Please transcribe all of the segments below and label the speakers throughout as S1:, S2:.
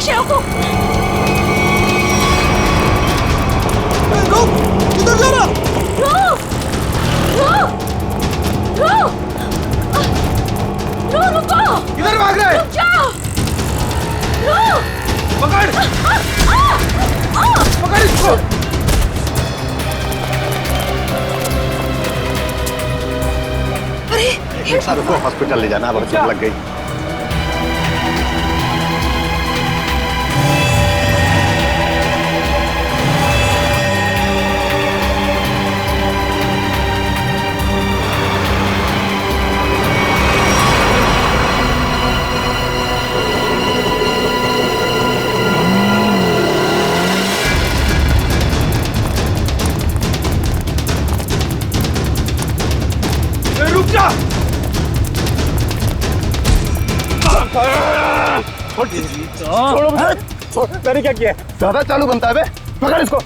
S1: पीछे रोको।
S2: रुक, किधर जा रहा?
S1: रुको।
S2: किधर भाग रहा है?
S1: रुक जाओ।
S2: पकड़ इसको।
S3: अरे रुको, हॉस्पिटल ले जाना, बहुत चोट लग गई।
S2: रुक जा।
S3: छोड़ो मुझे। मैंने क्या किया? ज्यादा चालू बनता है बे। पकड़ इसको।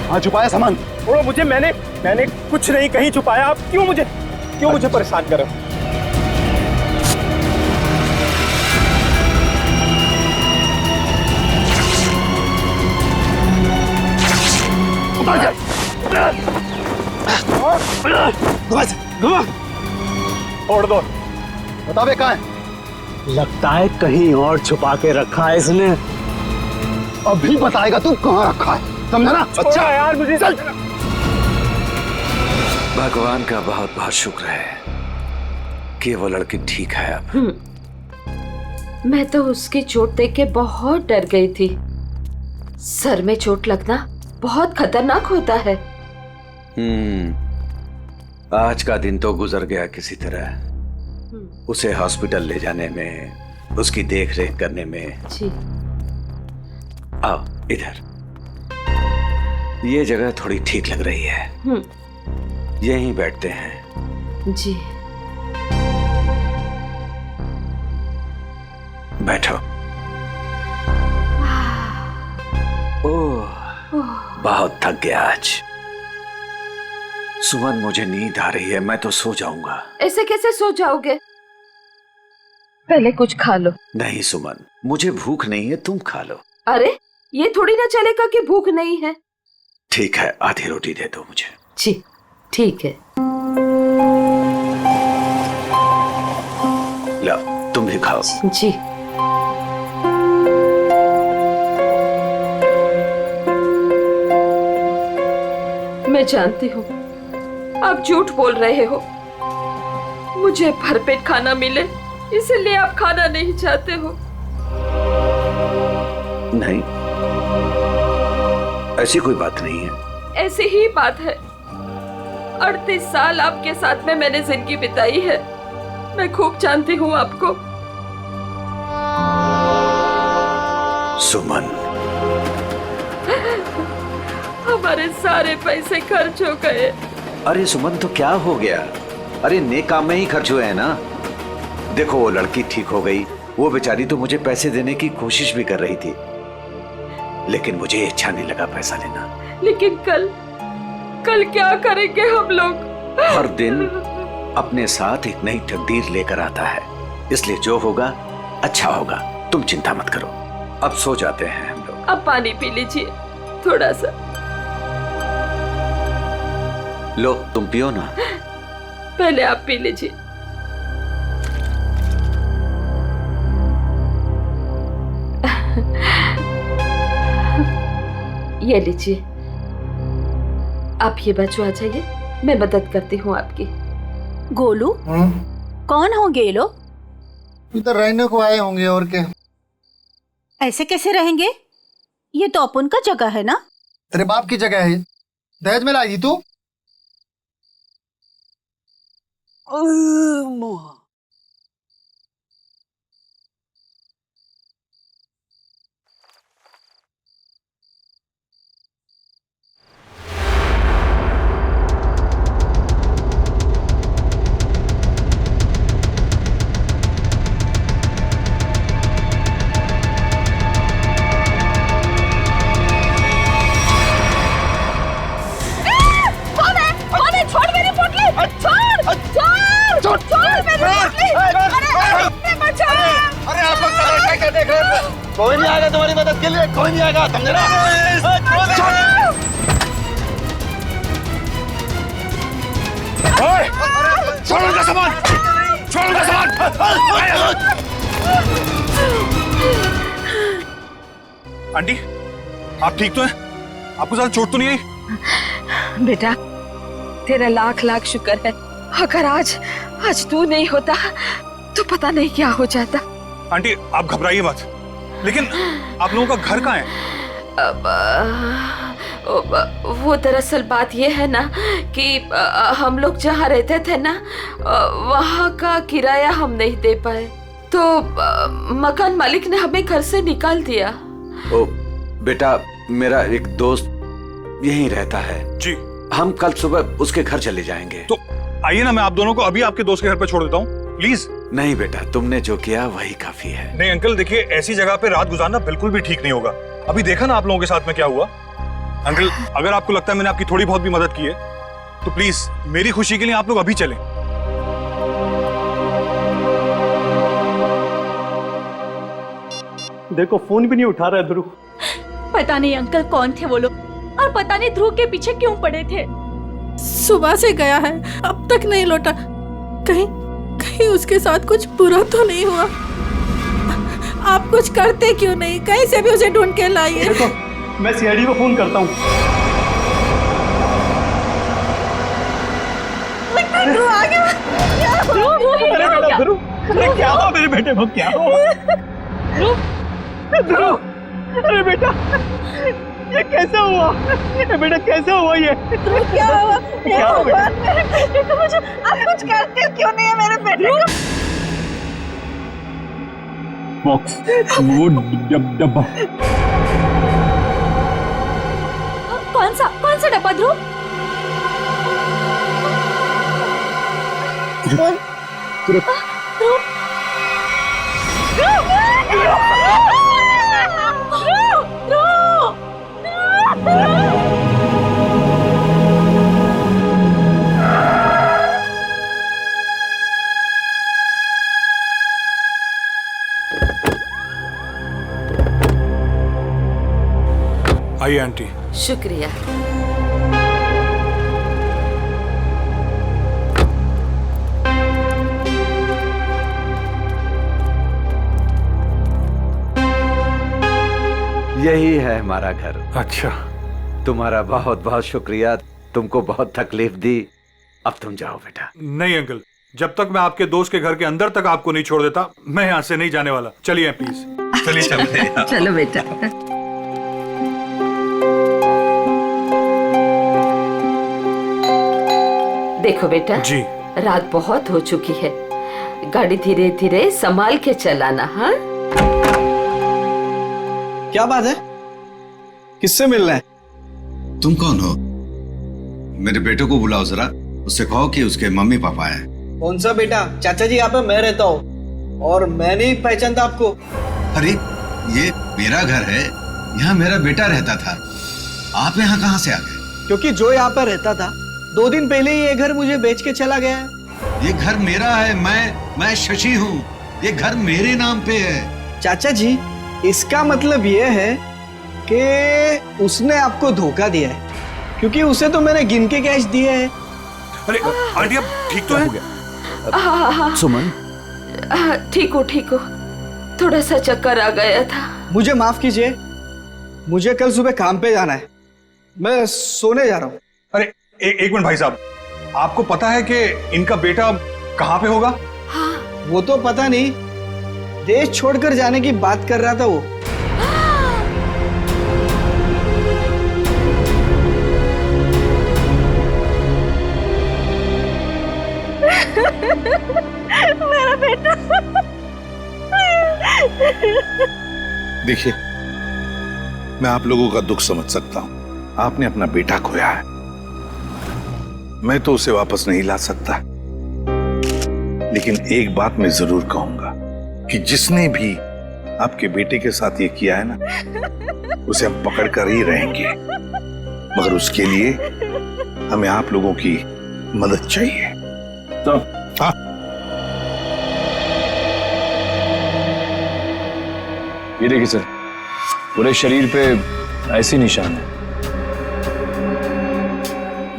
S3: हाँ, छुपाया सामान। छोड़ो मुझे। मैंने कुछ नहीं कहीं छुपाया। आप क्यों मुझे परेशान कर रहे हो? छोड़ दो। बता बे, कहाँ है?
S4: लगता है कहीं और छुपा के रखा है इसने।
S3: अभी बताएगा तू कहाँ रखा है, समझा ना?
S4: अच्छा यार, मुझे चल।
S5: भगवान का बहुत बहुत शुक्र है कि वो लड़की ठीक है अब।
S1: मैं तो उसकी चोट देख के बहुत डर गई थी। सर में चोट लगना बहुत खतरनाक होता है।
S5: आज का दिन तो गुजर गया किसी तरह। उसे हॉस्पिटल ले जाने में, उसकी देख रेख करने में।
S1: जी।
S5: आओ इधर, ये जगह थोड़ी ठीक लग रही है। यहीं बैठते हैं।
S1: जी।
S5: बैठो। ओह, बहुत थक गया आज। सुमन, मुझे नींद आ रही है, मैं तो सो जाऊंगा।
S1: ऐसे कैसे सो जाओगे? पहले कुछ खा लो।
S5: नहीं सुमन, मुझे भूख नहीं है, तुम खा लो।
S1: अरे ये थोड़ी ना चलेगा कि भूख नहीं है।
S5: ठीक है, आधी रोटी दे दो मुझे।
S1: जी ठीक है।
S5: लो, तुम भी खाओ।
S1: जी। मैं जानती हूँ आप झूठ बोल रहे हो। मुझे भरपेट खाना मिले इसलिए आप खाना नहीं चाहते हो।
S5: नहीं, ऐसी कोई बात नहीं है।
S1: ऐसी ही बात है। 38 साल आपके साथ में मैंने जिंदगी बिताई है। मैं खूब जानती हूँ आपको।
S5: सुमन,
S1: हमारे सारे पैसे खर्च हो गए।
S5: अरे सुमन, तो क्या हो गया? अरे नेक काम में ही खर्च हुए हैं ना। देखो, वो लड़की ठीक हो गई। वो बेचारी तो मुझे पैसे देने की कोशिश भी कर रही थी, लेकिन मुझे अच्छा नहीं लगा पैसा लेना।
S1: लेकिन कल क्या करेंगे हम लोग?
S5: हर दिन अपने साथ एक नई तकदीर लेकर आता है, इसलिए जो होगा अच्छा होगा। तुम चिंता मत करो। अब सो जाते हैं हम लोग।
S1: अब पानी पी लीजिए थोड़ा सा।
S5: लो, तुम पियो ना।
S1: पहले आप पी लीजिए। ये लीजिए। आप ये बच्चों आ जाइए, मैं मदद करती हूँ आपकी।
S6: गोलू, कौन होंगे ये लोग?
S2: इधर रहने को आए होंगे और क्या।
S6: ऐसे कैसे रहेंगे? ये तो अपन का जगह है ना।
S2: तेरे बाप की जगह है। दहेज में लाई थी तू।
S3: जाएगा, समझे ना? छोड़ उनका सामान, छोड़ उनका सामान। आंटी, आप ठीक तो हैं? आपको ज्यादा चोट तो नहीं आई?
S1: बेटा, तेरा लाख लाख शुक्र है। अगर आज तू नहीं होता तो पता नहीं क्या हो जाता।
S3: आंटी, आप घबराइए मत। लेकिन आप लोगों का घर कहाँ है?
S1: वो दरअसल बात ये है ना कि हम लोग जहाँ रहते थे ना, वहाँ का किराया हम नहीं दे पाए, तो मकान मालिक ने हमें घर से निकाल दिया।
S5: ओ बेटा, मेरा एक दोस्त यहीं रहता है
S3: जी।
S5: हम कल सुबह उसके घर चले जाएंगे।
S3: तो आइए ना, मैं आप दोनों को अभी आपके दोस्त के घर पे छोड़ देता हूँ, प्लीज।
S5: नहीं बेटा, तुमने जो किया वही काफी है।
S3: नहीं अंकल, देखिए ऐसी जगह पे रात गुजारना बिल्कुल भी ठीक नहीं होगा। अभी देखा ना आप लोगों के साथ में क्या हुआ। अंकल, अगर आपको लगता है मैंने आपकी थोड़ी बहुत भी मदद की है तो प्लीज मेरी खुशी के लिए आप लोग अभी चलें।
S4: देखो फोन भी नहीं उठा रहा है ध्रुव।
S7: पता नहीं अंकल कौन थे वो लोग, और पता नहीं ध्रुव के पीछे क्यों पड़े थे।
S8: सुबह से गया है, अब तक नहीं लौटा। कहीं कहीं उसके साथ कुछ बुरा तो नहीं हुआ। आप कुछ करते क्यों नहीं? कहीं से भी उसे ढूंढ के लाइए।
S4: देखो, मैं सीआईडी को फोन करता हूँ।
S8: ध्रुव आ गया।
S4: अरे बेटा ध्रुव, अरे क्या हुआ मेरे बेटे को? क्या हुआ ध्रुव? अरे बेटा, ये कैसे हुआ? ये बेटा कैसे हुआ ये?
S8: क्या हुआ?
S4: क्या हुआ?
S8: मेरे बेटे को मुझे आप कुछ करते क्यों नहीं है मेरे बेटे को?
S4: बॉक्स, वो डब्बा।
S7: कौन सा डब्बा ध्रुव?
S3: आइए आंटी।
S1: शुक्रिया।
S5: यही है हमारा घर।
S3: अच्छा,
S5: तुम्हारा बहुत बहुत शुक्रिया, तुमको बहुत तकलीफ दी। अब तुम जाओ बेटा।
S3: नहीं अंकल, जब तक मैं आपके दोस्त के घर के अंदर तक आपको नहीं छोड़ देता, मैं यहाँ से नहीं जाने वाला। चलिए प्लीज, चलिए चलते हैं।
S1: चलो बेटा। देखो बेटा
S3: जी।
S1: रात बहुत हो चुकी है, गाड़ी धीरे धीरे संभाल के चलाना। हाँ,
S9: क्या बात है? किससे मिलना है?
S10: तुम कौन हो? मेरे बेटे को बुलाओ जरा, उससे कहो कि उसके मम्मी पापा हैं।
S9: कौन सा बेटा? चाचा जी यहाँ पे मैं रहता हूँ और मैं नहीं पहचानता आपको।
S10: अरे ये मेरा घर है, यहाँ मेरा बेटा रहता था। आप यहाँ कहाँ से आ गए?
S9: क्योंकि जो यहाँ पर रहता था 2 दिन पहले ही ये घर मुझे बेच के चला गया है।
S10: ये घर मेरा है, मैं शशि हूँ। ये घर मेरे नाम पे है।
S9: चाचा जी, इसका मतलब ये है कि उसने आपको धोखा दिया है, क्योंकि उसे तो मैंने गिन के कैश दिए हैं।
S3: अरे आंटी, आप ठीक तो हैं?
S5: सुमन,
S1: ठीक हो। थोड़ा सा चक्कर आ गया था।
S9: मुझे माफ कीजिए, मुझे कल सुबह काम पे जाना है, मैं सोने जा रहा हूँ।
S3: अरे एक मिनट भाई साहब, आपको पता है कि इनका बेटा कहाँ पे होगा?
S9: वो तो पता नहीं, देश छोड़कर जाने की बात कर रहा था वो।
S8: मेरा बेटा।
S11: देखिए, मैं आप लोगों का दुख समझ सकता हूं। आपने अपना बेटा खोया है, मैं तो उसे वापस नहीं ला सकता, लेकिन एक बात मैं जरूर कहूंगा कि जिसने भी आपके बेटे के साथ ये किया है ना, उसे हम पकड़ कर ही रहेंगे। मगर उसके लिए हमें आप लोगों की मदद चाहिए।
S4: तो
S11: हाँ,
S4: ये देखिए सर,
S12: पूरे शरीर पे ऐसी निशान है।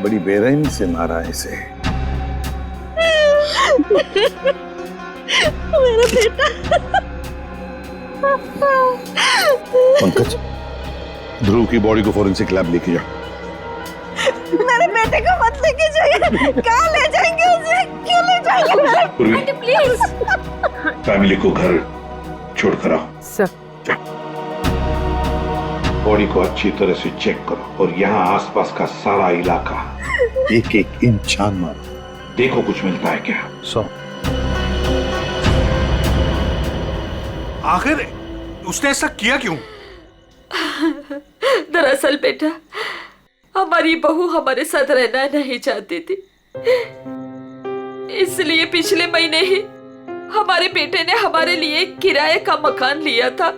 S11: बड़ी बेरहमी से मारा है इसे।
S8: मेरा बेटा।
S11: पंकज, ध्रुव की बॉडी को फॉरेंसिक लैब लेके जाओ।
S8: मेरे बेटे को मत लेके जाइए। कहाँ ले जाएंगे उसे? क्यों ले जाएंगे?
S7: प्लीज।
S11: फैमिली को घर छोड़ कर आओ।
S8: सर।
S11: बॉडी को अच्छी तरह से चेक करो और यहाँ आसपास का सारा इलाका एक एक इंच छान मारो, देखो कुछ मिलता है क्या।
S3: आखिर उसने ऐसा किया क्यों?
S1: दरअसल बेटा, हमारी बहू हमारे साथ रहना नहीं चाहती थी, इसलिए पिछले महीने ही हमारे बेटे ने हमारे लिए किराए का मकान लिया था,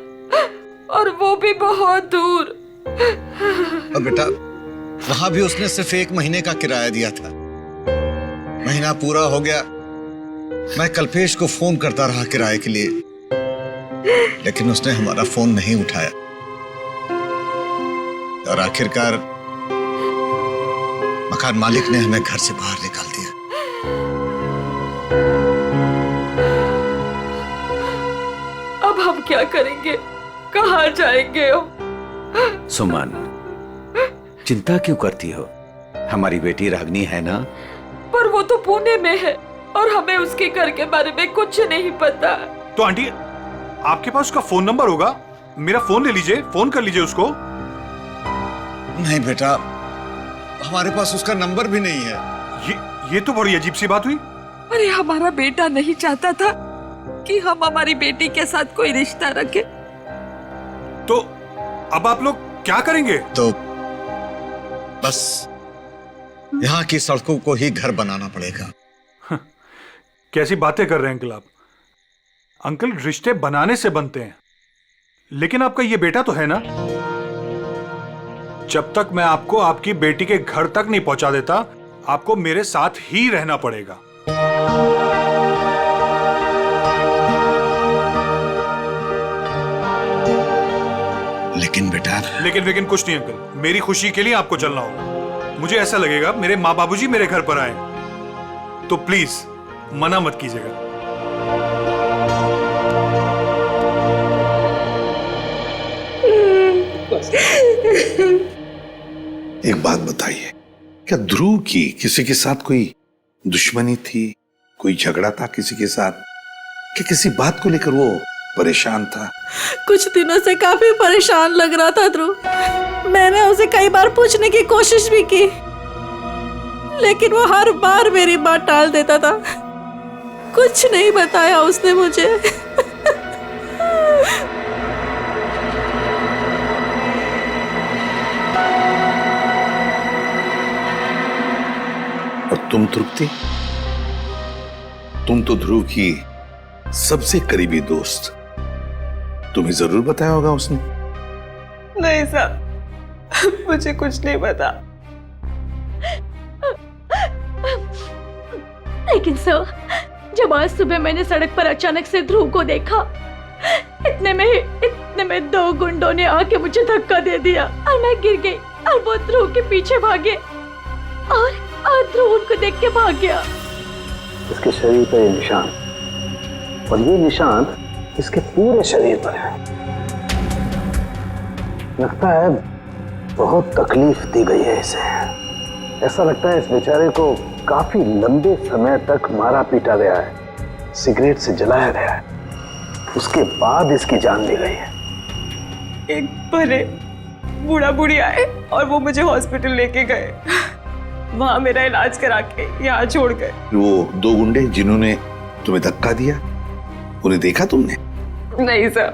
S1: और वो भी बहुत दूर।
S10: और बेटा, वहां भी उसने सिर्फ 1 महीने का किराया दिया था। महीना पूरा हो गया, मैं कल्पेश को फोन करता रहा किराए के लिए, लेकिन उसने हमारा फोन नहीं उठाया और आखिरकार मकान मालिक ने हमें घर से बाहर निकाल दिया।
S1: अब हम क्या करेंगे? कहाँ जाएंगे हम?
S5: सुमन, चिंता क्यों करती हो? हमारी बेटी रागनी है ना?
S1: पर वो तो पुणे में है और हमें उसके घर के बारे में कुछ नहीं पता।
S3: तो आंटी, आपके पास उसका फोन नंबर होगा, मेरा फोन ले लीजिए, फोन कर लीजिए उसको।
S10: नहीं बेटा, हमारे पास उसका नंबर भी नहीं है।
S3: ये तो बड़ी अजीब सी बात हुई।
S1: अरे हमारा बेटा नहीं चाहता था कि हम हमारी बेटी के साथ कोई रिश्ता रखें।
S3: तो अब आप लोग क्या करेंगे?
S10: तो बस यहाँ की सड़कों को ही घर बनाना पड़ेगा।
S3: कैसी बातें कर रहे हैं अंकल आप? अंकल, रिश्ते बनाने से बनते हैं, लेकिन आपका ये बेटा तो है ना। जब तक मैं आपको आपकी बेटी के घर तक नहीं पहुंचा देता, आपको मेरे साथ ही रहना पड़ेगा।
S10: लेकिन बेटा,
S3: लेकिन कुछ नहीं अंकल, मेरी खुशी के लिए आपको चलना होगा। मुझे ऐसा लगेगा मेरे माँ बाबूजी मेरे घर पर आए, तो प्लीज मना मत कीजिएगा।
S11: एक बात बताइए, क्या ध्रुव की किसी के साथ कोई दुश्मनी थी? कोई झगड़ा था किसी के साथ? कि किसी बात को लेकर वो परेशान था?
S8: कुछ दिनों से काफी परेशान लग रहा था ध्रुव। मैंने उसे कई बार पूछने की कोशिश भी की, लेकिन वो हर बार मेरी बात टाल देता था। कुछ नहीं बताया उसने मुझे।
S11: और तुम तृप्ति, तुम तो ध्रुव की सबसे करीबी दोस्त, तुम्हें जरूर बताया होगा उसने।
S13: नहीं साहब, मुझे कुछ नहीं पता।
S7: लेकिन सर, जब आज सुबह मैंने सड़क पर अचानक से ध्रुव को देखा, इतने में 2 गुंडों ने आके मुझे धक्का दे दिया और मैं गिर गई और वो ध्रुव के पीछे भागे और ध्रुव उनको देख के भाग गया।
S14: इसके शरीर पर ये निशान, और ये निशान इसके पूरे शरीर पर है। लगता है बहुत तकलीफ दी गई है इसे। ऐसा लगता है इस बेचारे को काफी लंबे समय तक मारा पीटा गया है, सिगरेट से जलाया गया है, उसके बाद इसकी जान ली गई है।
S13: एक बड़े बूढ़ा बूढ़ी आए और वो मुझे हॉस्पिटल लेके गए, वहां मेरा इलाज करा के यहाँ छोड़ गए।
S11: वो 2 गुंडे जिन्होंने तुम्हें धक्का दिया, उन्हें देखा तुमने?
S13: नहीं सर,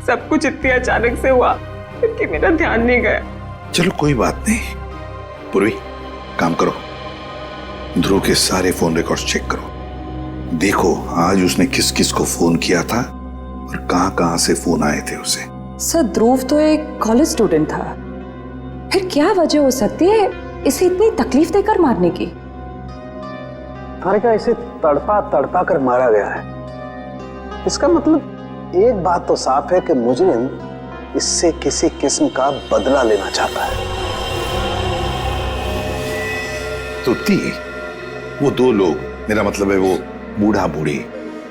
S13: सब कुछ इतनी अचानक से हुआ कि मेरा ध्यान नहीं गया।
S11: चलो कोई बात नहीं। पूर्वी, काम करो, ध्रुव के सारे फोन रिकॉर्ड्स चेक करो, देखो आज उसने किस किस को फोन किया था और कहां से फोन आए थे उसे।
S15: सर, ध्रुव तो एक कॉलेज स्टूडेंट था, फिर क्या वजह हो सकती है इसे इतनी तकलीफ देकर मारने की?
S14: अरे क्या इसे तड़पा तड़पा कर मारा गया है। इसका मतलब एक बात तो साफ है कि मुजरिम इससे किसी किस्म का बदला लेना चाहता है।
S11: तुत्ती, वो दो लोग, मेरा मतलब है वो बूढ़ा बूढ़ी,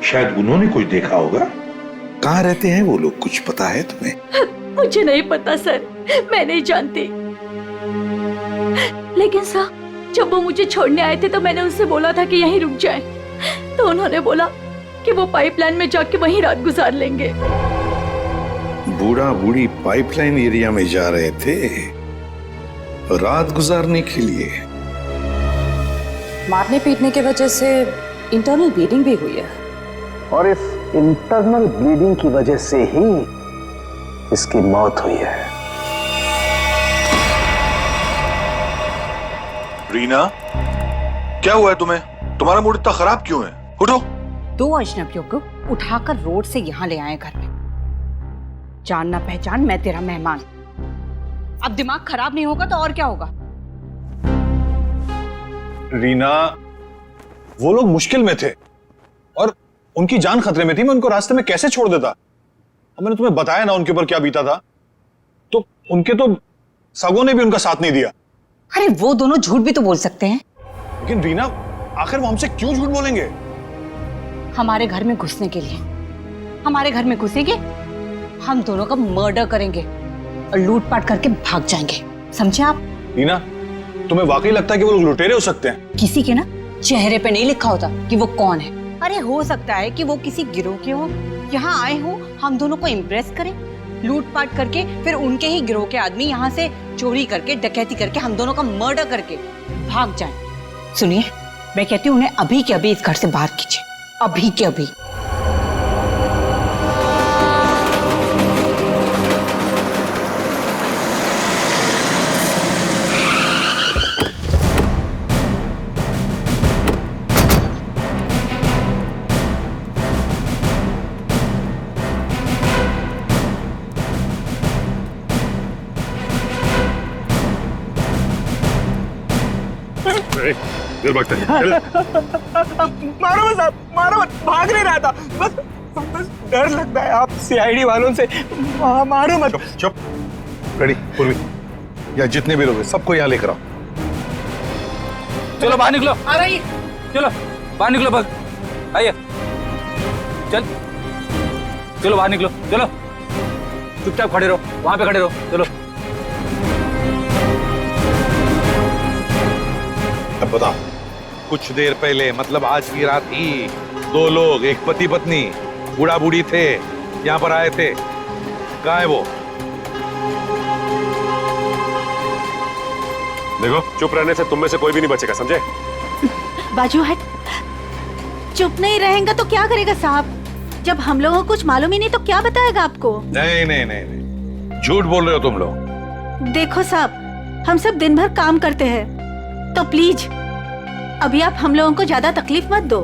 S11: शायद उन्होंने कुछ देखा होगा। कहाँ रहते हैं वो लोग, कुछ पता है तुम्हें?
S7: मुझे नहीं पता सर, मैं नहीं जानती। लेकिन सर, जब वो मुझे छोड़ने आए थे तो मैंने उनसे बोला था कि यहीं रुक जाएं। तो उन्होंने बोला कि वो पाइपलाइन में जाके वहीं रात गुजार लेंगे।
S11: बूढ़ा बूढ़ी पाइपलाइन एरिया में जा रहे थे रात गुजारने के लिए।
S15: मारने पीटने की वजह से इंटरनल ब्लीडिंग भी हुई है,
S14: और इस इंटरनल ब्लीडिंग की वजह से ही इसकी मौत हुई है।
S3: रीना, क्या हुआ है तुम्हें? तुम्हारा मूड इतना खराब क्यों है? उठो।
S6: 2 अजनबियों को उठाकर रोड से यहाँ ले आए घर में। जान ना पहचान, मैं तेरा मेहमान। अब दिमाग खराब नहीं होगा तो और क्या होगा?
S3: रीना, वो लोग मुश्किल में थे और उनकी जान खतरे में थी। मैं उनको रास्ते में कैसे छोड़ देता? और मैंने तुम्हें बताया ना उनके ऊपर क्या बीता था। तो उनके तो सगों ने भी उनका साथ नहीं दिया।
S6: अरे वो दोनों झूठ भी तो बोल सकते हैं।
S3: लेकिन रीना, आखिर वो हमसे क्यों झूठ बोलेंगे?
S6: हमारे घर में घुसने के लिए। हमारे घर में घुसेंगे, हम दोनों का मर्डर करेंगे और लूटपाट करके भाग जाएंगे, समझे आप?
S3: रीना, तुम्हें वाकई लगता है कि वो लोग लुटेरे हो सकते हैं?
S6: किसी के ना चेहरे पे नहीं लिखा होता कि वो कौन है। अरे हो सकता है कि वो किसी गिरोह के हो, यहाँ आए हो हम दोनों को इम्प्रेस करें, लूटपाट करके फिर उनके ही गिरोह के आदमी यहाँ से चोरी करके, डकैती करके, हम दोनों का मर्डर करके भाग जाएं। सुनिए, मैं कहती हूँ उन्हें अभी के अभी इस घर से बाहर कीजिए, अभी के अभी।
S4: मारो मत, मारो मत, भाग नहीं रहा था, बस डर लगता है आप सीआईडी वालों से। मारो मत।
S11: चुप। रेडी, पूर्वी, या जितने भी लोग हैं सबको यहाँ लेकर आओ।
S12: चलो बाहर निकलो। आ रही। चलो बाहर निकलो, बस आइए। चलो बाहर निकलो, चलो चुपचाप खड़े रहो, वहां पे खड़े रहो। चलो
S11: अब बताओ, कुछ देर पहले, मतलब आज की रात ही 2 लोग, एक पति पत्नी, बूढ़ा बूढ़ी थे, यहाँ पर आए थे। कहाँ है वो?
S16: देखो, चुप रहने से तुम में से कोई भी नहीं बचेगा, समझे?
S8: बाजू हट। चुप नहीं रहेगा तो क्या करेगा साहब? जब हम लोगों को कुछ मालूम ही नहीं तो क्या बताएगा आपको?
S11: नहीं नहीं नहीं नहीं, झूठ बोल रहे हो तुम लोग।
S8: देखो साहब, हम सब दिन भर काम करते हैं, तो प्लीज अभी आप हम लोगों को ज्यादा तकलीफ मत दो।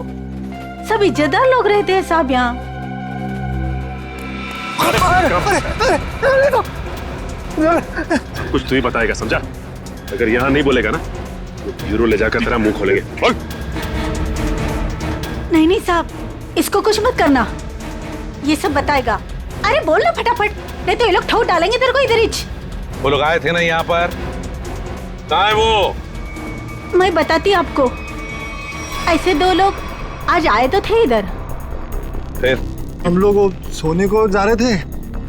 S8: सब इज्जतदार लोग रहते हैं साहब यहाँ।
S16: कुछ तू ही बताएगा, समझा? अगर यहाँ नहीं बोलेगा ना तो ब्यूरो ले जाकर तेरा मुंह खोलेंगे। बोल।
S8: नहीं नहीं साहब, इसको कुछ मत करना, ये सब बताएगा। अरे बोल ना फटाफट, नहीं तो ये लोग ठोक डालेंगे तेरे को इधर ही।
S11: वो लोग आए थे ना यहाँ पर, कहाँ है वो?
S8: मैं बताती आपको। ऐसे 2 लोग आज आए तो थे इधर।
S11: फिर
S2: हम लोग सोने को जा रहे थे,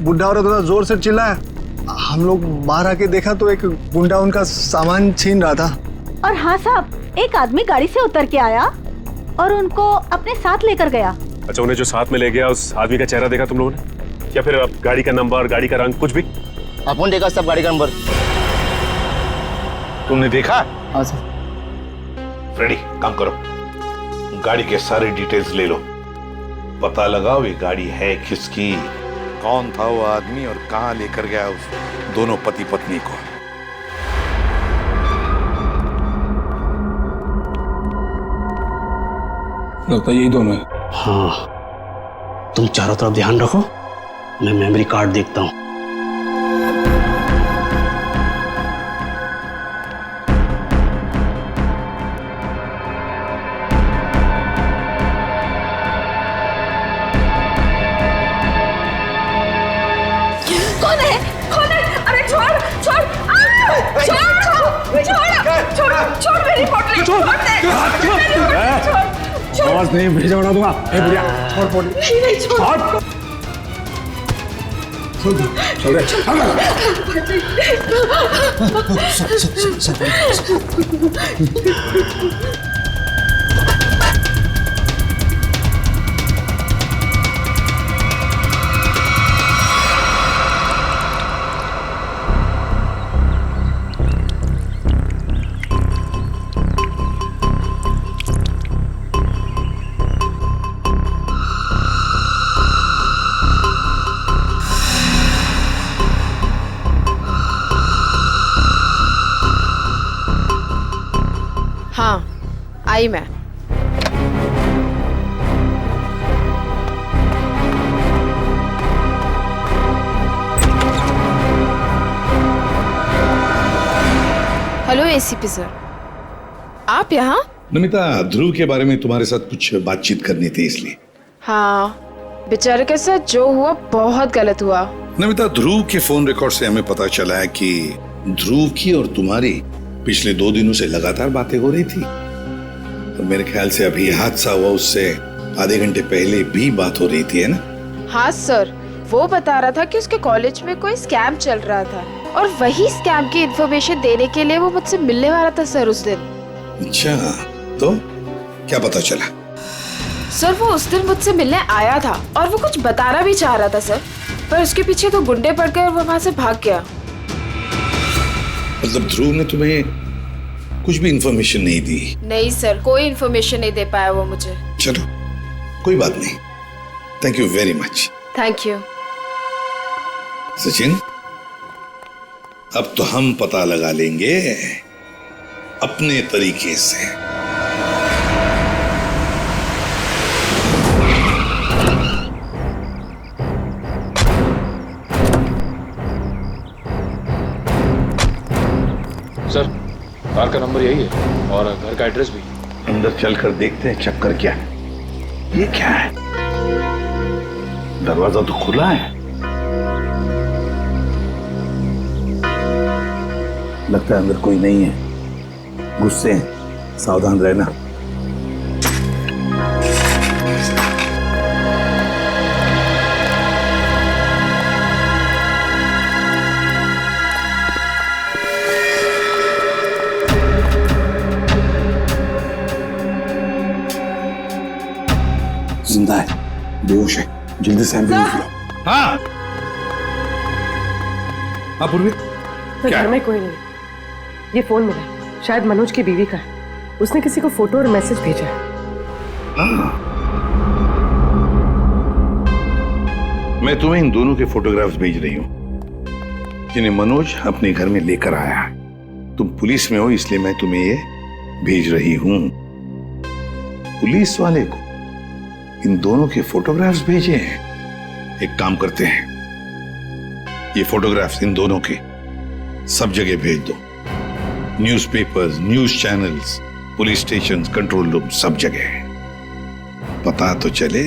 S2: बुढ़ा औरत थोड़ा जोर से चिल्लाया। हम लोग बाहर आके देखा तो एक गुंडा उनका सामान छीन रहा था।
S8: और हाँ साहब, एक आदमी गाड़ी से उतर के आया और उनको अपने साथ लेकर गया।
S16: अच्छा, उन्हें जो साथ में ले गया उस आदमी का चेहरा देखा तुम लोगों ने? या फिर गाड़ी का नंबर, गाड़ी का रंग, कुछ भी?
S4: अपन देखा सब गाड़ी का नंबर।
S11: तुमने देखा?
S4: हाँ सर।
S11: फ्रेडी, काम करो, गाड़ी के सारे डिटेल्स ले लो, पता लगाओ ये गाड़ी है किसकी, कौन था वो आदमी और कहां लेकर गया उस दोनों पति पत्नी को।
S12: लगता है यही दोनों है।
S4: हाँ, तुम चारों तरफ ध्यान रखो, मैं मेमोरी कार्ड देखता हूँ।
S8: कौन है?
S11: आवाज नहीं भेजा बना दूंगा। ए बुढ़िया छोड़ पोड़ी।
S7: नहीं छोड़।
S11: चल
S17: हाँ आई मैं। हेलो एसीपी सर, आप यहाँ?
S11: नमिता, ध्रुव के बारे में तुम्हारे साथ कुछ बातचीत करनी थी इसलिए।
S17: हाँ, बेचारे के साथ जो हुआ बहुत गलत हुआ।
S11: नमिता, ध्रुव के फोन रिकॉर्ड से हमें पता चला है कि ध्रुव की और तुम्हारी पिछले 2 दिनों से लगातार बातें हो रही थी। और मेरे ख्याल से अभी हादसा हुआ उससे आधे घंटे पहले भी बात हो रही थी, है ना?
S17: हाँ सर, वो बता रहा था कि उसके कॉलेज में कोई स्कैम चल रहा था और वही स्कैम की इन्फॉर्मेशन देने के लिए वो मुझसे मिलने वाला था सर उस दिन।
S11: अच्छा, तो क्या पता चला?
S17: सर वो उस दिन मुझसे मिलने आया था और वो कुछ बताना भी चाह रहा था सर, पर उसके पीछे 2 गुंडे पड़ गए और वो वहां से भाग गया।
S11: मतलब ध्रुव ने तुम्हें कुछ भी इंफॉर्मेशन नहीं दी?
S17: नहीं सर, कोई इन्फॉर्मेशन नहीं दे पाया वो मुझे।
S11: चलो कोई बात नहीं, thank you very much.
S17: Thank you.
S11: Sachin, अब तो हम पता लगा लेंगे अपने तरीके से।
S16: सर, कार का नंबर यही है और घर का एड्रेस भी।
S11: अंदर चलकर देखते हैं चक्कर क्या है। ये क्या है? दरवाजा तो खुला है। लगता है अंदर कोई नहीं है। गुस्से हैं, सावधान रहना। जिंदा है, बेहोश है, जल्दी से एम्बुलेंस बुलाओ। हाँ हाँ पूर्वी,
S18: घर में कोई नहीं। ये फोन मिला, शायद मनोज की बीवी का है। उसने किसी को फोटो और मैसेज भेजा है।
S11: मैं तुम्हें इन दोनों के फोटोग्राफ्स भेज रही हूं जिन्हें मनोज अपने घर में लेकर आया है। तुम पुलिस में हो इसलिए मैं तुम्हें ये भेज रही हूं। पुलिस वाले को इन दोनों के फोटोग्राफ्स भेजे हैं। एक काम करते हैं, ये फोटोग्राफ्स इन दोनों के सब जगह भेज दो। Newspapers, news channels, police station, control room, सब जगह। पता तो चले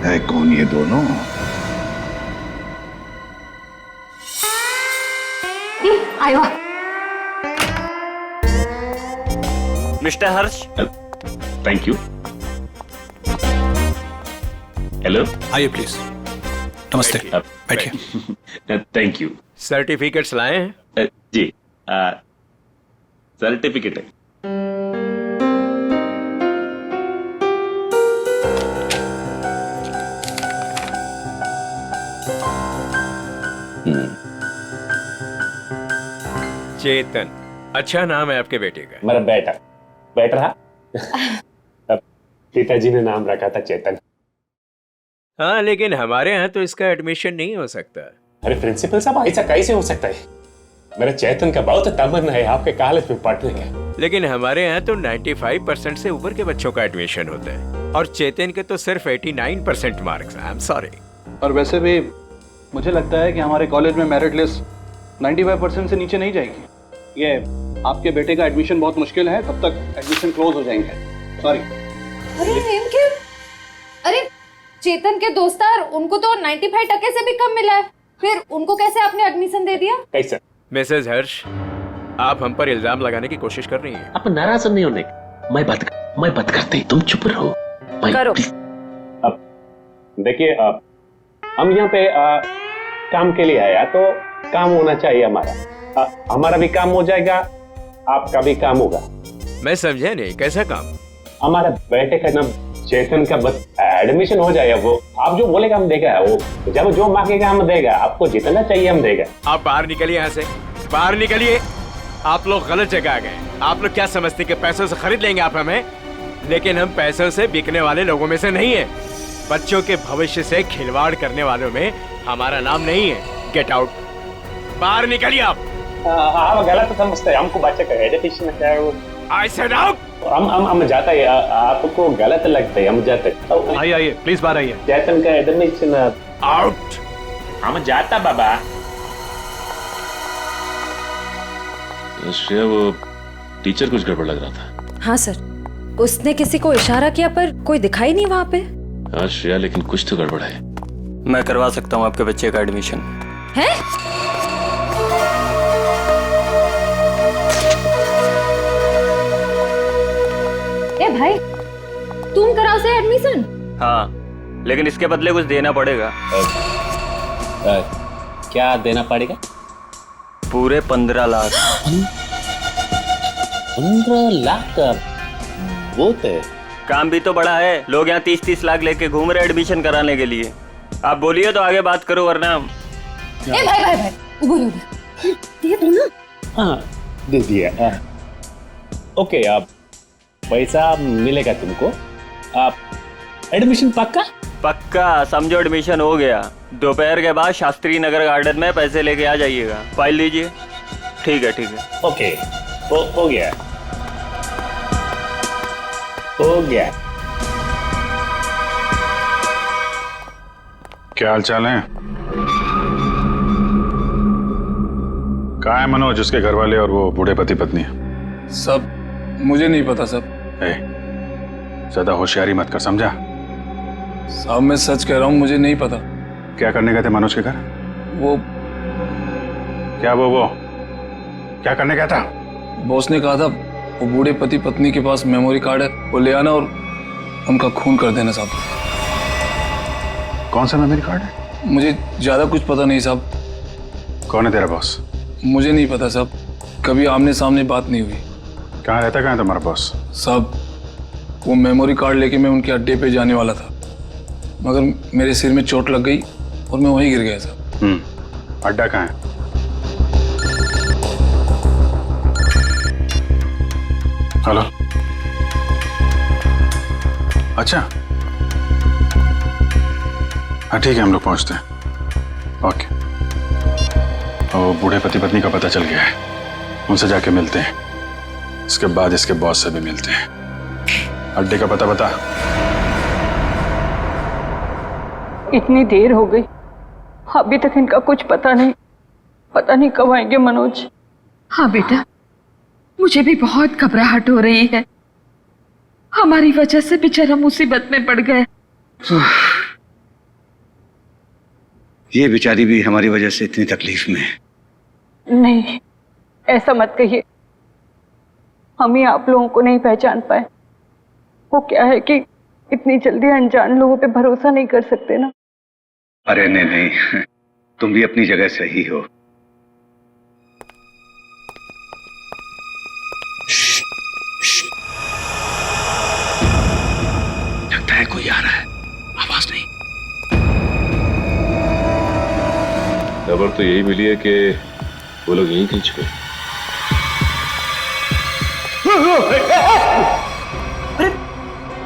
S11: है कौन ये दोनों।
S18: आयो
S19: mister Harsh. Thank you. Hello,
S12: आइए प्लीज। नमस्ते, बैठिए।
S19: Thank you.
S12: सर्टिफिकेट्स लाए हैं?
S19: जी, सर्टिफिकेट है।
S12: चेतन, अच्छा नाम है आपके बेटे का।
S16: मेरा बेटा रहा। पिताजी ने नाम रखा था चेतन।
S12: हाँ, लेकिन हमारे यहाँ तो इसका एडमिशन नहीं हो सकता।
S16: अरे प्रिंसिपल साहब, ऐसा कैसे हो सकता है? मेरा चेतन का बहुत तमन्ना है आपके कॉलेज में पढ़ने का।
S12: लेकिन हमारे यहाँ तो 95% से ऊपर के बच्चों का एडमिशन होता है और चेतन के तो सिर्फ 89% मार्क्स। I am sorry.
S20: और वैसे भी मुझे लगता है कि हमारे कॉलेज में मेरिट लिस्ट 95% से नीचे नहीं जाएगी। ये आपके बेटे का एडमिशन बहुत मुश्किल है, तब तक एडमिशन क्लोज हो जाएंगे। सॉरी।
S21: अरे चेतन के दोस्तार, उनको तो 95% से भी कम मिला है, फिर उनको कैसे आपने एडमिशन दे दिया?
S16: कैसे?
S12: मिसेस हर्ष, आप हम पर इल्जाम लगाने की कोशिश कर रही हैं।
S19: आप नाराज नहीं होने, मैं बात करते, तुम चुप रहो।
S15: करो।
S19: अब देखिए, हम यहाँ पे काम के लिए आया तो काम होना चाहिए हमारा। हमारा भी काम हो जाएगा, आपका भी काम होगा।
S12: मैं समझा नहीं, कैसा काम?
S19: हमारा बेटे का नाम चेतन का एडमिशन हो जाएगा। वो आप जो बोलेगा हम देगा, वो जब जो मांगेगा हम देगा, आपको जितना चाहिए हम देगा।
S12: आप बाहर निकलिए, यहाँ से बाहर निकलिए। आप लोग गलत जगह आ गए। आप लोग क्या समझते कि पैसों से खरीद लेंगे आप हमें? लेकिन हम पैसों से बिकने वाले लोगों में से नहीं है। बच्चों के भविष्य से खिलवाड़ करने वालों में हमारा नाम नहीं है। गेट आउट, बाहर निकलिए आप।
S19: आप गलत समझते हैं, हमको बच्चे का एजुकेशन है वो।
S12: I said out।
S19: हम जाता है, आपको गलत लगता है, हम जाते।
S20: आइए प्लीज बाहर आइए।
S19: चेतन का एडमिशन
S12: आउट।
S19: हम जाता बाबा।
S9: श्रेया, वो टीचर कुछ गड़बड़ लग रहा था।
S15: हाँ सर, उसने किसी को इशारा किया पर कोई दिखाई नहीं वहाँ पे।
S9: हाँ श्रेया, लेकिन कुछ तो गड़बड़ है।
S22: मैं करवा सकता हूँ आपके बच्चे का एडमिशन।
S15: है?
S21: ए भाई, तुम कराओ से एडमिशन?
S22: हाँ, लेकिन इसके बदले कुछ देना पड़ेगा।
S19: क्या देना पड़ेगा?
S22: पूरे 15 लाख।
S19: 15 लाख का बहुत है।
S22: काम भी तो बड़ा है, लोग यहाँ 30-30 लाख लेके घूम रहे एडमिशन कराने के लिए। आप बोलिए तो आगे बात करो, वरना
S21: ए भाई, उबर दे दो ना।
S19: हाँ, दे दिया। ओके, आप पैसा मिलेगा तुमको। आप एडमिशन पक्का समझो, एडमिशन हो गया। दोपहर के बाद शास्त्री नगर गार्डन में पैसे लेके आ जाइएगा। फाइल लीजिए। ठीक है। ओके, हो गया।
S3: क्या हाल चाल है? कहाँ है मनोज, उसके घर वाले और वो बूढ़े पति पत्नी?
S20: सब मुझे नहीं पता सब।
S3: ज्यादा होशियारी मत कर, समझा?
S20: साहब मैं सच कह रहा हूँ, मुझे नहीं पता।
S3: क्या करने गए थे मनोज के घर?
S20: वो
S3: क्या करने गया था?
S20: बॉस ने कहा था वो बूढ़े पति पत्नी के पास मेमोरी कार्ड है, वो ले आना और उनका खून कर देना साहब।
S3: कौन सा मेमोरी कार्ड है?
S20: मुझे ज्यादा कुछ पता नहीं साहब।
S3: कौन है तेरा बॉस?
S20: मुझे नहीं पता साहब, कभी आमने सामने बात नहीं हुई।
S3: कहाँ रहता, कहाँ है तुम्हारा बॉस?
S20: साहब वो मेमोरी कार्ड लेके मैं उनके अड्डे पे जाने वाला था, मगर मेरे सिर में चोट लग गई और मैं वहीं गिर गया साहब।
S3: अड्डा कहाँ है? हेलो, अच्छा हाँ ठीक है, हम लोग पहुंचते हैं। ओके। और बूढ़े पति पत्नी का पता चल गया है, उनसे जाके मिलते हैं। इसके बाद इसके बॉस से भी मिलते हैं। अड्डे का पता बता।
S8: इतनी देर हो गई, अभी तक इनका कुछ पता नहीं कब आएंगे मनोज।
S1: हाँ बेटा, मुझे भी बहुत घबराहट हो रही है। हमारी वजह से बेचारा मुसीबत में पड़ गए।
S10: ये बेचारी भी हमारी वजह से इतनी तकलीफ में है।
S8: नहीं, ऐसा मत कहिए। हम ही आप लोगों को नहीं पहचान पाए। वो क्या है कि इतनी जल्दी अनजान लोगों पे भरोसा नहीं कर सकते ना।
S10: अरे नहीं, तुम भी अपनी जगह सही हो। लगता है कोई आ रहा है, आवाज नहीं।
S9: खबर तो यही मिली है कि वो लोग यहीं कहीं छुपे।
S4: अरे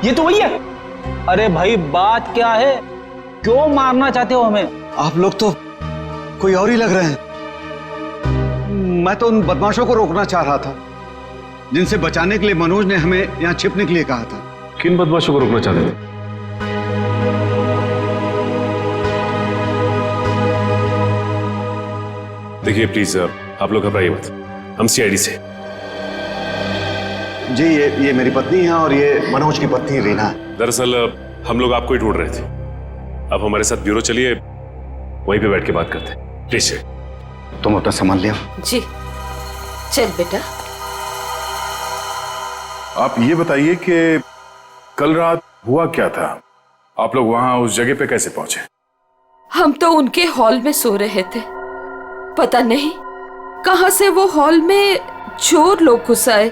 S4: ये तो वही है। अरे भाई बात क्या है, क्यों मारना चाहते हो हमें?
S10: आप लोग तो कोई और ही लग रहे हैं। मैं तो उन बदमाशों को रोकना चाह रहा था जिनसे बचाने के लिए मनोज ने हमें यहाँ छिपने के लिए कहा था।
S9: किन बदमाशों को रोकना चाहते थे?
S16: देखिए प्लीज आप लोग घबराइए मत, हम सीआईडी से।
S10: जी ये मेरी पत्नी है और ये मनोज की पत्नी रीना है।
S16: दरअसल हम लोग आपको ही ढूंढ रहे थे। अब हमारे साथ ब्यूरो चलिए, वहीं पे बैठ के बात करते हैं। प्लीज।
S10: तुम अपना सामान ले आओ।
S1: जी। चल बेटा।
S11: आप ये बताइए कि कल रात हुआ क्या था? आप लोग वहां उस जगह पे कैसे पहुंचे?
S1: हम तो उनके हॉल में सो रहे थे, पता नहीं कहां से वो हॉल में चोर लोग घुस आए।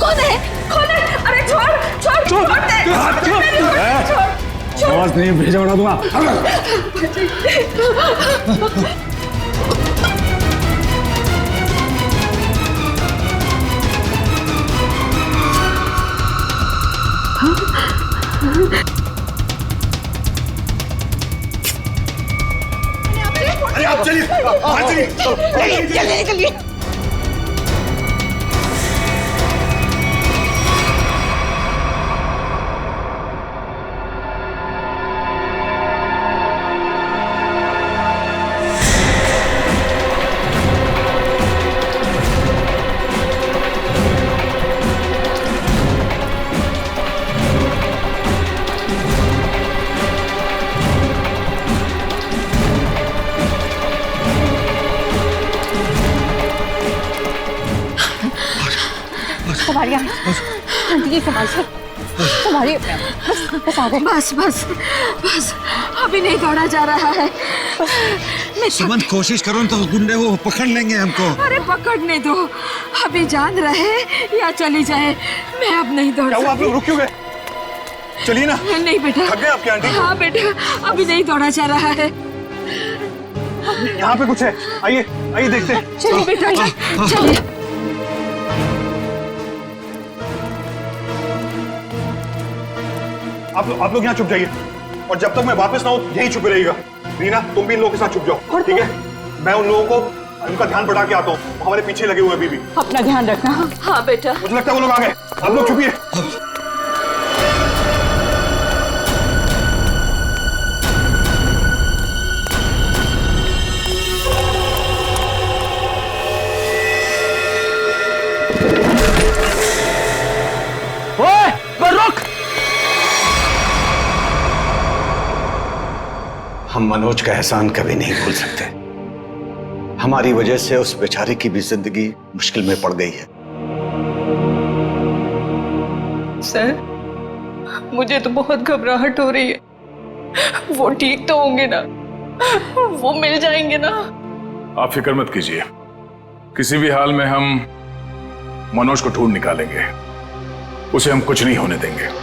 S1: कौन है? कौन है? अरे छोड़ छोड़ छोड़ दे।
S11: आवाज नहीं भेजा उड़ा दूंगा।
S3: अरे आप चलिए,
S6: चलिए चलिए।
S1: बस आ गए। बस बस बस अभी नहीं दौड़ा जा रहा है।
S10: सुमन कोशिश करो तो गुंडे वो पकड़ लेंगे हमको।
S1: अरे पकड़ने दो, अभी जान रहे या चली जाए, मैं अब नहीं दौड़
S3: सकती। आप लोग रुक क्यों गए? चलिए ना।
S1: नहीं बेटा।
S3: थक गए आपकी आंटी?
S1: हाँ बेटा, अभी नहीं दौड़ा जा रहा है।
S3: यहाँ पे कुछ है, आइए आइए देखते हैं।
S1: चलिए बेटा चलिए।
S3: आप लोग यहाँ चुप जाइए, और जब तक मैं वापस ना हूँ यहीं छुपे रहिएगा। रीना तुम भी इन लोगों के साथ छुप जाओ, ठीक है? मैं उन लोगों को उनका ध्यान बढ़ा के आता हूँ, हमारे पीछे लगे हुए अभी भी।
S1: अपना ध्यान रखना। हाँ बेटा।
S3: मुझे लगता है वो लोग आ गए, आप लोग छुपिए।
S14: हम मनोज का एहसान कभी नहीं भूल सकते। हमारी वजह से उस बेचारे की भी जिंदगी मुश्किल में पड़ गई है।
S15: सर, मुझे तो बहुत घबराहट हो रही है। वो ठीक तो होंगे ना? वो मिल जाएंगे ना?
S11: आप फिक्र मत कीजिए, किसी भी हाल में हम मनोज को ढूंढ निकालेंगे, उसे हम कुछ नहीं होने देंगे।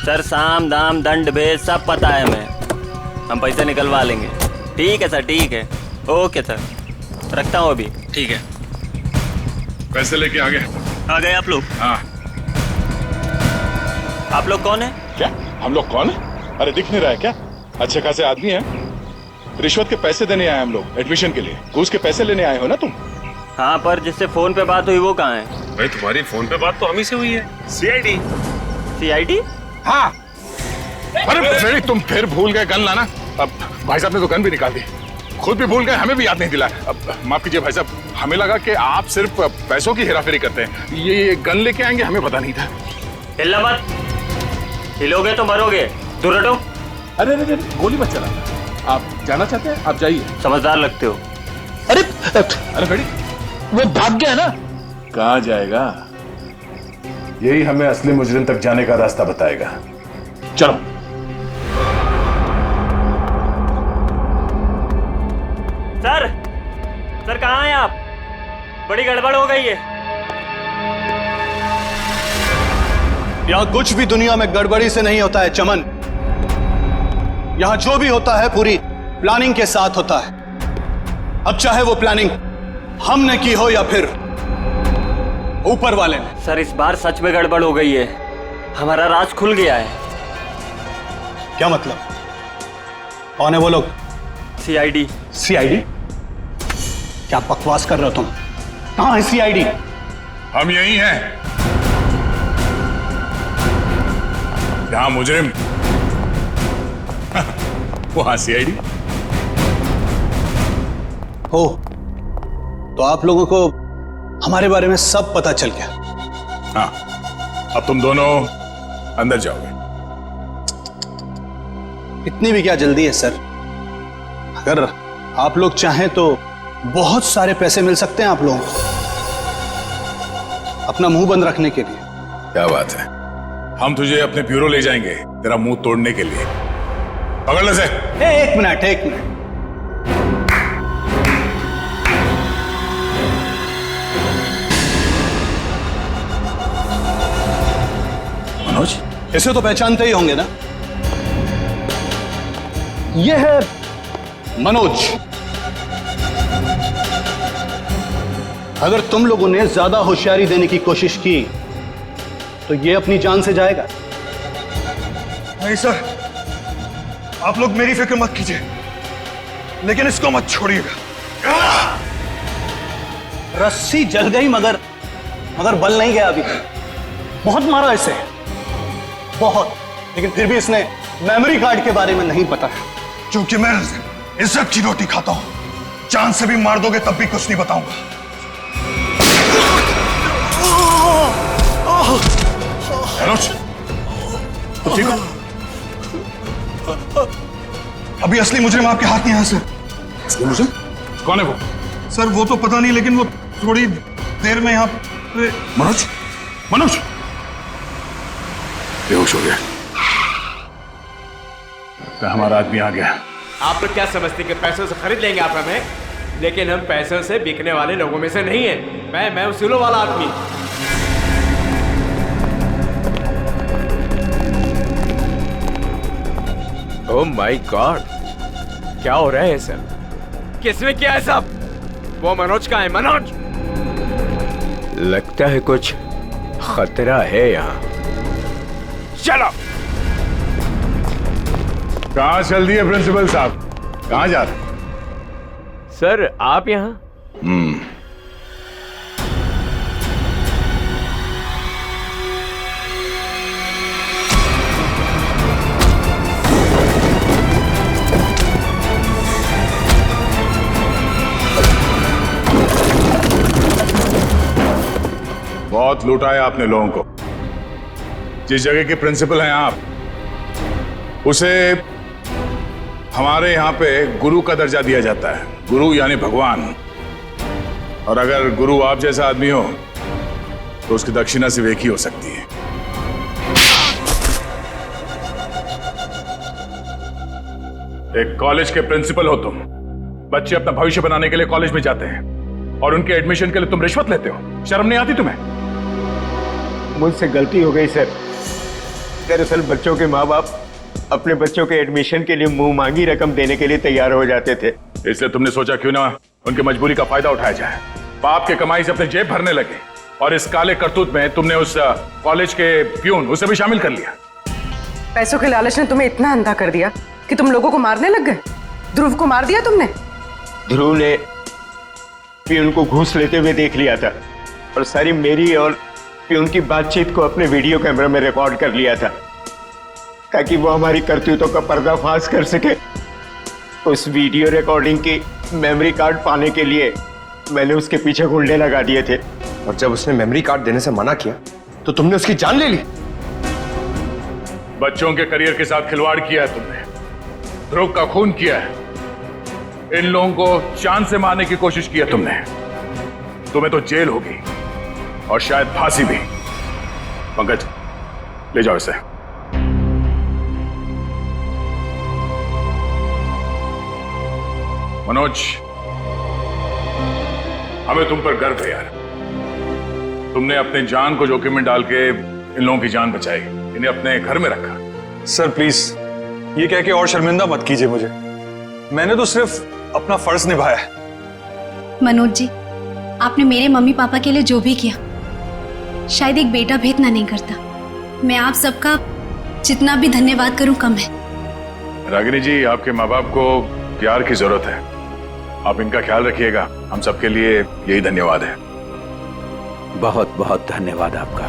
S22: सर, साम दाम दंड भेद सब पता है हमें, हम पैसे निकलवा लेंगे। ठीक है सर, ठीक है, ओके सर, रखता हूँ अभी। ठीक है।
S11: पैसे लेके आ गए
S22: आप लोग?
S11: हाँ।
S22: आप लोग कौन है?
S11: क्या हम लोग कौन है? अरे दिख नहीं रहा है क्या? अच्छे खासे आदमी हैं। रिश्वत के पैसे देने आए हम लोग, एडमिशन के लिए। घूस के पैसे लेने आए हो ना तुम?
S22: हाँ, पर जिससे फोन पे बात हुई वो कहाँ है?
S16: भाई तुम्हारी फोन पे बात तो हम ही से हुई है। सीआईडी।
S22: सीआईडी?
S11: हाँ। अरे तुम फिर भूल गए गन लाना। अब भाई साहब ने तो गन भी निकाल दी, खुद भी भूल गए, हमें भी याद नहीं दिलाया। अब माफ कीजिए भाई साहब, हमें लगा कि आप सिर्फ पैसों की हेराफेरी करते हैं। ये गन लेके आएंगे, हमें पता नहीं था।
S22: हिलना मत, हिलोगे तो मरोगे। दूर हटो।
S20: अरे अरे गोली मत चला। आप जाना चाहते हैं? आप जाइए।
S22: समझदार लगते हो।
S20: अरे अरे बेटी, वो भाग गया ना।
S11: कहाँ जाएगा? यही हमें असली मुजरिम तक जाने का रास्ता बताएगा।
S20: चलो।
S22: सर कहाँ हैं आप? बड़ी गड़बड़ हो गई है।
S14: यहाँ कुछ भी दुनिया में गड़बड़ी से नहीं होता है चमन। यहाँ जो भी होता है पूरी प्लानिंग के साथ होता है। अब चाहे वो प्लानिंग हमने की हो या फिर ऊपर वाले ने।
S22: सर, इस बार सच में गड़बड़ हो गई है, हमारा राज खुल गया है।
S14: क्या मतलब? कौन है वो लोग?
S22: सीआईडी।
S14: सीआईडी? क्या बकवास कर रहे हो तुम? कहाँ है सीआईडी?
S11: हम यही हैं। यहाँ मुजरिम, वहां सीआईडी।
S14: हो तो आप लोगों को हमारे बारे में सब पता चल गया।
S11: हाँ, अब तुम दोनों अंदर जाओगे।
S20: इतनी भी क्या जल्दी है सर? अगर आप लोग चाहें तो बहुत सारे पैसे मिल सकते हैं आप लोगों को अपना मुंह बंद रखने के लिए।
S11: क्या बात है, हम तुझे अपने ब्यूरो ले जाएंगे तेरा मुंह तोड़ने के लिए। पकड़ ले से।
S20: एक मिनट। मनोज, इसे तो पहचानते ही होंगे ना? ये है मनोज। अगर तुम लोगों ने ज्यादा होशियारी देने की कोशिश की तो ये अपनी जान से जाएगा।
S3: नहीं सर, आप लोग मेरी फिक्र मत कीजिए, लेकिन इसको मत छोड़िएगा।
S20: रस्सी जल गई मगर बल नहीं गया अभी। बहुत मारा इसे, बहुत, लेकिन फिर भी इसने मेमोरी कार्ड के बारे में नहीं बताया।
S3: क्योंकि मैं इज्जत की रोटी खाता हूं, जान से भी मार दोगे तब भी कुछ नहीं बताऊंगा। मनोज, तो ठीक हो? अभी असली मुजरिम आपके हाथ नहीं है सर।
S11: असली मुजरिम कौन है वो?
S3: सर वो तो पता नहीं, लेकिन वो थोड़ी देर में यहाँ पे।
S11: मनोज बेहोश हो गया। तो हमारा आदमी आ गया।
S12: आप लोग क्या समझते कि पैसों से खरीद लेंगे आप हमें? लेकिन हम पैसों से बिकने वाले लोगों में से नहीं है। मैं उसूलों वाला आदमी। ओह माय गॉड, क्या हो रहा है सर? किसने किया है सब? वो मनोज का है। मनोज, लगता है कुछ खतरा है यहाँ। चलो।
S11: कहाँ चल दिए प्रिंसिपल साहब? कहाँ जा रहे?
S12: सर आप यहाँ?
S11: बहुत लूटा है आपने लोगों को। जिस जगह के प्रिंसिपल हैं आप, उसे हमारे यहाँ पे गुरु का दर्जा दिया जाता है। गुरु यानी भगवान। और अगर गुरु आप जैसा आदमी हो तो उसकी दक्षिणा सिर्फ एक ही हो सकती है। एक कॉलेज के प्रिंसिपल हो तुम। बच्चे अपना भविष्य बनाने के लिए कॉलेज में जाते हैं और उनके एडमिशन के लिए तुम रिश्वत लेते हो। शर्म नहीं आती तुम्हें?
S12: मुझसे गलती हो गई सर। दरअसल बच्चों के माँ बाप अपने बच्चों के एडमिशन के लिए मुंह मांगी रकम देने के लिए तैयार हो जाते थे।
S11: इसलिए तुमने सोचा क्यों ना उनकी मजबूरी का फायदा उठाया जाए। बाप के कमाई से अपने जेब भरने लगे और इस काले करतूत में तुमने उस कॉलेज के प्यून उसे भी शामिल कर लिया।
S18: पैसों के लालच ने तुम्हें इतना अंधा कर दिया कि तुम लोगों को मारने लग गए। ध्रुव को मार दिया तुमने।
S12: ध्रुव ने प्यून को घूस लेते हुए देख लिया था और सारी मेरी और प्यून की बातचीत को अपने वीडियो कैमरा में रिकॉर्ड कर लिया था ताकि वो हमारी करतूतों का पर्दाफाश कर सके। उस वीडियो रिकॉर्डिंग की मेमोरी कार्ड पाने के लिए मैंने उसके पीछे गुंडे लगा दिए थे।
S5: और जब उसने मेमोरी कार्ड देने से मना किया तो तुमने उसकी जान ले ली।
S11: बच्चों के करियर के साथ खिलवाड़ किया है तुमने। ध्रुव का खून किया है। इन लोगों को जान से मारने की कोशिश की है तुमने। तुम्हें तो जेल होगी और शायद फांसी भी। पंकज, ले जाओ इसे। मनोज, हमें तुम पर गर्व है यार। तुमने अपने जान को जोखिम में डाल के इन लोगों की जान बचाई, इन्हें अपने घर में रखा।
S3: सर प्लीज ये कह के और शर्मिंदा मत कीजिए मुझे। मैंने तो सिर्फ अपना फर्ज निभाया है।
S13: मनोज जी, आपने मेरे मम्मी पापा के लिए जो भी किया, शायद एक बेटा भी इतना नहीं करता। मैं आप सबका जितना भी धन्यवाद करूं कम है।
S11: रागिनी जी, आपके माँ बाप को प्यार की जरूरत है। आप इनका ख्याल रखिएगा। हम सबके लिए यही धन्यवाद है।
S5: बहुत बहुत धन्यवाद आपका।